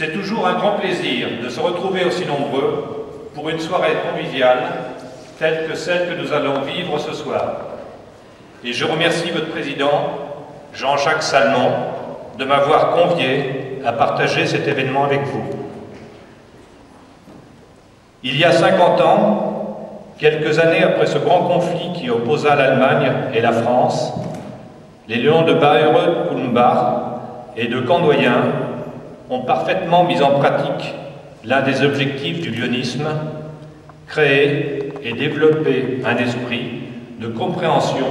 C'est toujours un grand plaisir de se retrouver aussi nombreux pour une soirée conviviale telle que celle que nous allons vivre ce soir. Et je remercie votre président, Jean-Jacques Salmon, de m'avoir convié à partager cet événement avec vous. Il y a 50 ans, quelques années après ce grand conflit qui opposa l'Allemagne et la France, les Lions de Bayreuth-Kulmbach et de Candoyen ont parfaitement mis en pratique l'un des objectifs du lyonisme, créer et développer un esprit de compréhension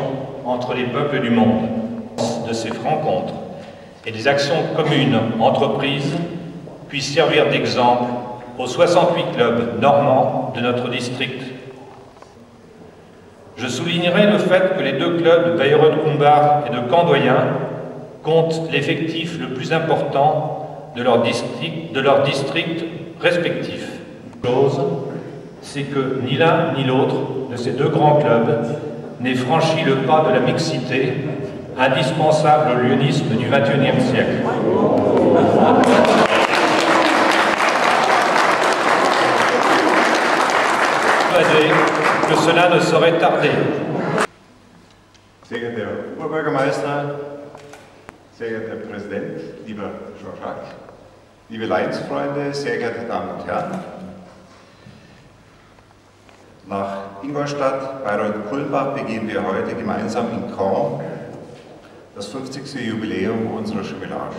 entre les peuples du monde. De ces rencontres et des actions communes entreprises puissent servir d'exemple aux 68 clubs normands de notre district. Je soulignerai le fait que les deux clubs de Bayreuth-Kulmbach et de Candoyen comptent l'effectif le plus important de leur district respectif. Chose, c'est que ni l'un ni l'autre de ces deux grands clubs n'ait franchi le pas de la mixité indispensable au lyonisme du XXIe siècle. Que cela ne saurait tarder. Sehr geehrter Herr Oberbürgermeister, sehr geehrter Herr Präsident, lieber Jean-Jacques, liebe Lions-Freunde, sehr geehrte Damen und Herren, nach Ingolstadt, Bayreuth-Kulmbach begehen wir heute gemeinsam in Caen das 50. Jubiläum unserer Jumelage.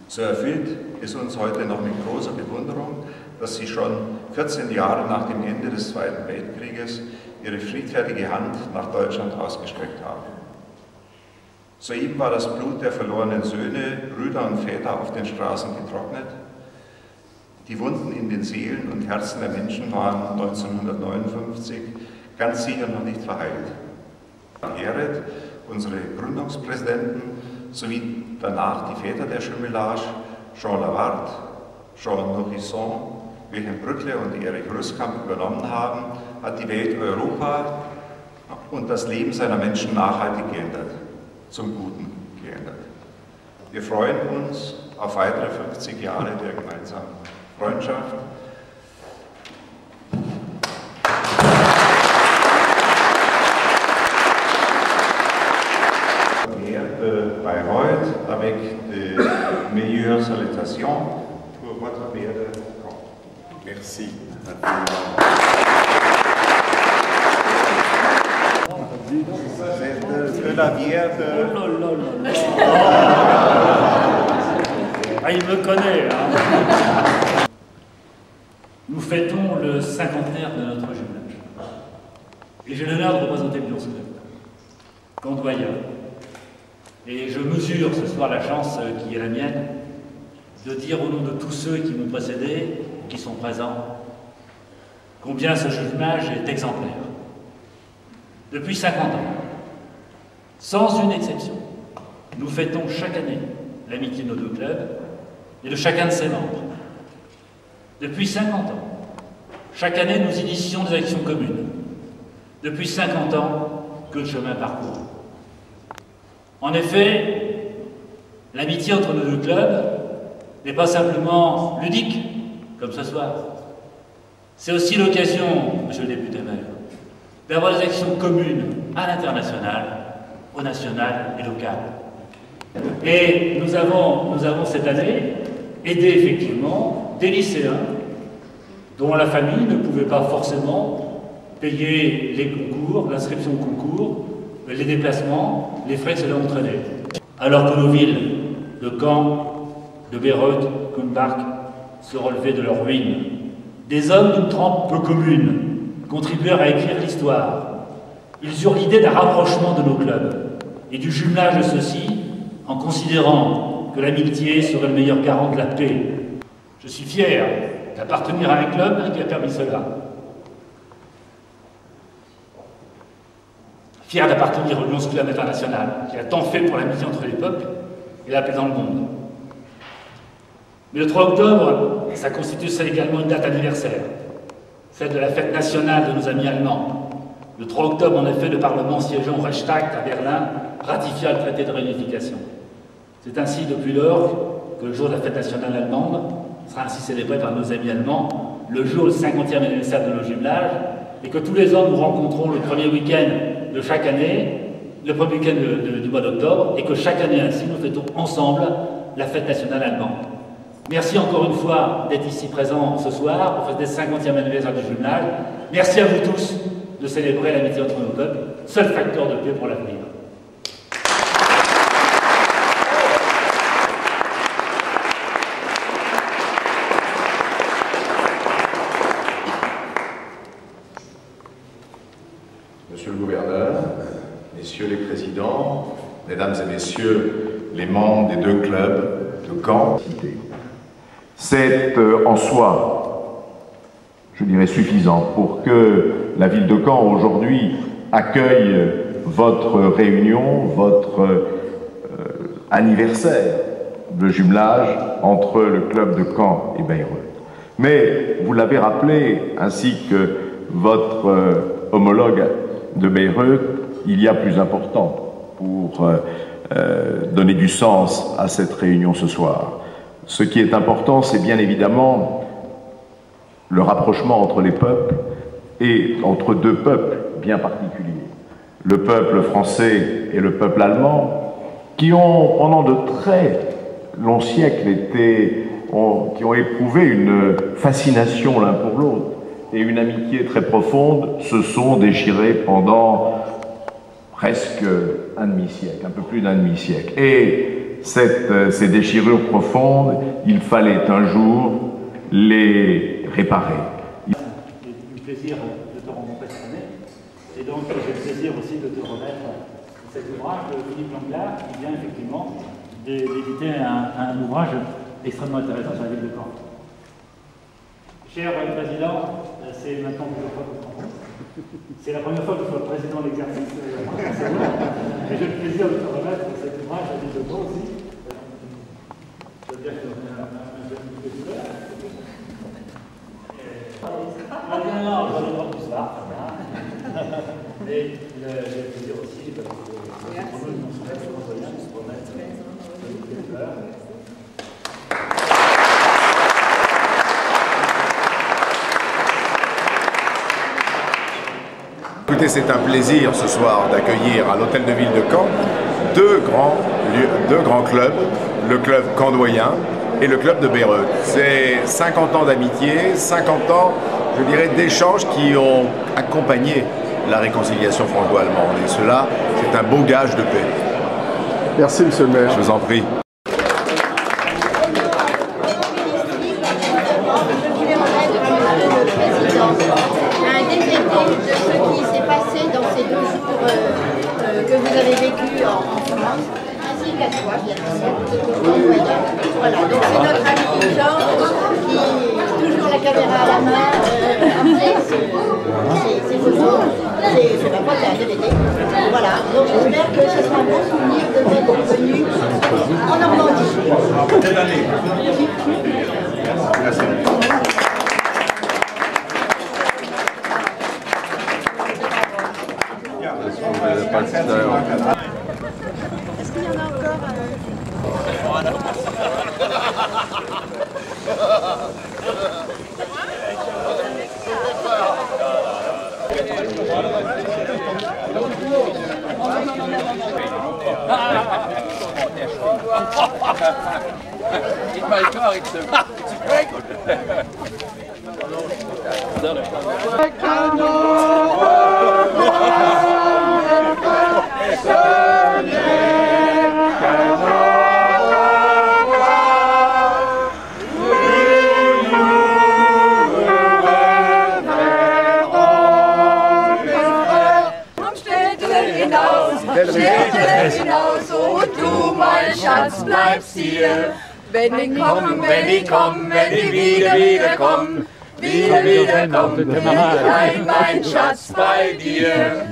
So erfüllt es uns heute noch mit großer Bewunderung, dass Sie schon 14 Jahre nach dem Ende des Zweiten Weltkrieges Ihre friedfertige Hand nach Deutschland ausgestreckt haben. Soeben war das Blut der verlorenen Söhne, Brüder und Väter auf den Straßen getrocknet. Die Wunden in den Seelen und Herzen der Menschen waren 1959 ganz sicher noch nicht verheilt. Ehret unsere Gründungspräsidenten sowie danach die Väter der Jumelage, Jean Lavard, Jean Nourrisson, Wilhelm Brückle und Erich Rüskamp übernommen haben, hat die Welt Europa und das Leben seiner Menschen nachhaltig geändert, zum Guten geändert. Wir freuen uns auf weitere 50 Jahre der gemeinsamen Freundschaft. Bayreuth, avec de meilleures salutations pour votre maire de Caen. Merci. C'est de la bière de... Oh là là là là. Ah, il me connaît, hein. Nous fêtons le cinquantenaire de notre jumelage. Et j'ai l'honneur de représenter le Lions Club, Candoyen. Et je mesure ce soir la chance qui est la mienne de dire au nom de tous ceux qui m'ont précédé, qui sont présents, combien ce jumelage est exemplaire. Depuis 50 ans, sans une exception, nous fêtons chaque année l'amitié de nos deux clubs et de chacun de ses membres. Depuis 50 ans, chaque année nous initions des actions communes. Depuis 50 ans, que de chemin parcouru. En effet, l'amitié entre nos deux clubs n'est pas simplement ludique, comme ce soir. C'est aussi l'occasion, monsieur le député maire, d'avoir des actions communes à l'international, au national et local. Et nous avons cette année aidé effectivement des lycéens dont la famille ne pouvait pas forcément payer les concours, l'inscription au concours, les déplacements, les frais que cela entraînait. Alors que nos villes de Caen, de Bayreuth, Kulmbach se relevaient de leur ruine, des hommes d'une trempe peu commune contribuèrent à écrire l'histoire. Ils eurent l'idée d'un rapprochement de nos clubs et du jumelage de ceux-ci en considérant que l'amitié serait le meilleur garant de la paix. Je suis fier d'appartenir à un club qui a permis cela. Fier d'appartenir au Lions Club international, qui a tant fait pour l'amitié entre les peuples et la paix dans le monde. Mais le 3 octobre, ça constitue également une date anniversaire, celle de la fête nationale de nos amis allemands. Le 3 octobre, en effet, le Parlement siégeant au Reichstag à Berlin ratifia le traité de réunification. C'est ainsi, depuis lors, que le jour de la fête nationale allemande sera ainsi célébré par nos amis allemands, le jour du 50e anniversaire de nos jumelages, et que tous les ans nous rencontrons le premier week-end de chaque année, le premier week-end du mois d'octobre, et que chaque année ainsi nous fêtons ensemble la fête nationale allemande. Merci encore une fois d'être ici présents ce soir pour fêter le 50e anniversaire du jumelage. Merci à vous tous de célébrer l'amitié entre nos peuples, seul facteur de paix pour l'avenir. Monsieur le gouverneur, messieurs les présidents, mesdames et messieurs les membres des deux clubs de Caen, c'est en soi, je dirais, suffisant pour que la ville de Caen aujourd'hui accueille votre réunion, votre anniversaire de jumelage entre le club de Caen et Bayreuth. Mais vous l'avez rappelé, ainsi que votre homologue de Bayreuth, il y a plus important pour donner du sens à cette réunion ce soir. Ce qui est important, c'est bien évidemment le rapprochement entre les peuples et entre deux peuples bien particuliers. Le peuple français et le peuple allemand, qui ont pendant de très longs siècles qui ont éprouvé une fascination l'un pour l'autre et une amitié très profonde, se sont déchirés pendant presque un demi-siècle, un peu plus d'un demi-siècle. Et ces déchirures profondes, il fallait un jour les réparer. J'ai eu le plaisir de te rencontrer cette année, et donc j'ai le plaisir aussi de te remettre cet ouvrage de Philippe Langlade, qui vient effectivement d'éditer un ouvrage extrêmement intéressant sur la ville de Caen. Cher Président, c'est maintenant plusieurs fois que je te rencontre. C'est la première fois que je sois président de l'exercice. Et j'ai le plaisir de te remettre cet ouvrage à de Caen aussi. Je veux dire que c'est un jeune découvert. Non, je ne pas tout ça. Mais j'ai le plaisir aussi de prendre une consultation pour remettre les fleurs. Écoutez, c'est un plaisir ce soir d'accueillir à l'hôtel de ville de Caen deux grands clubs, le club candoyen et le club de Bayreuth. C'est 50 ans d'amitié, 50 ans, je dirais, d'échanges qui ont accompagné la réconciliation franco-allemande. Et cela, c'est un beau gage de paix. Merci, monsieur le maire. Je vous en prie. Que vous avez vécu en France, ainsi qu'à toi, bien sûr. Voilà, donc c'est notre ami Georges qui, toujours la caméra à la main, après ses photos, c'est la boîte à DVD. Voilà, donc j'espère que ce sera un bon souvenir de votre venue en Normandie. Quelle année? Merci. Est-ce qu'il y en a encore Ich mal klar, ich hinaus und du, mein Schatz, bleibst hier. Wenn ich komm, wenn ich komm, wenn ich wieder komm, wieder komm, bin ich mein Schatz bei dir.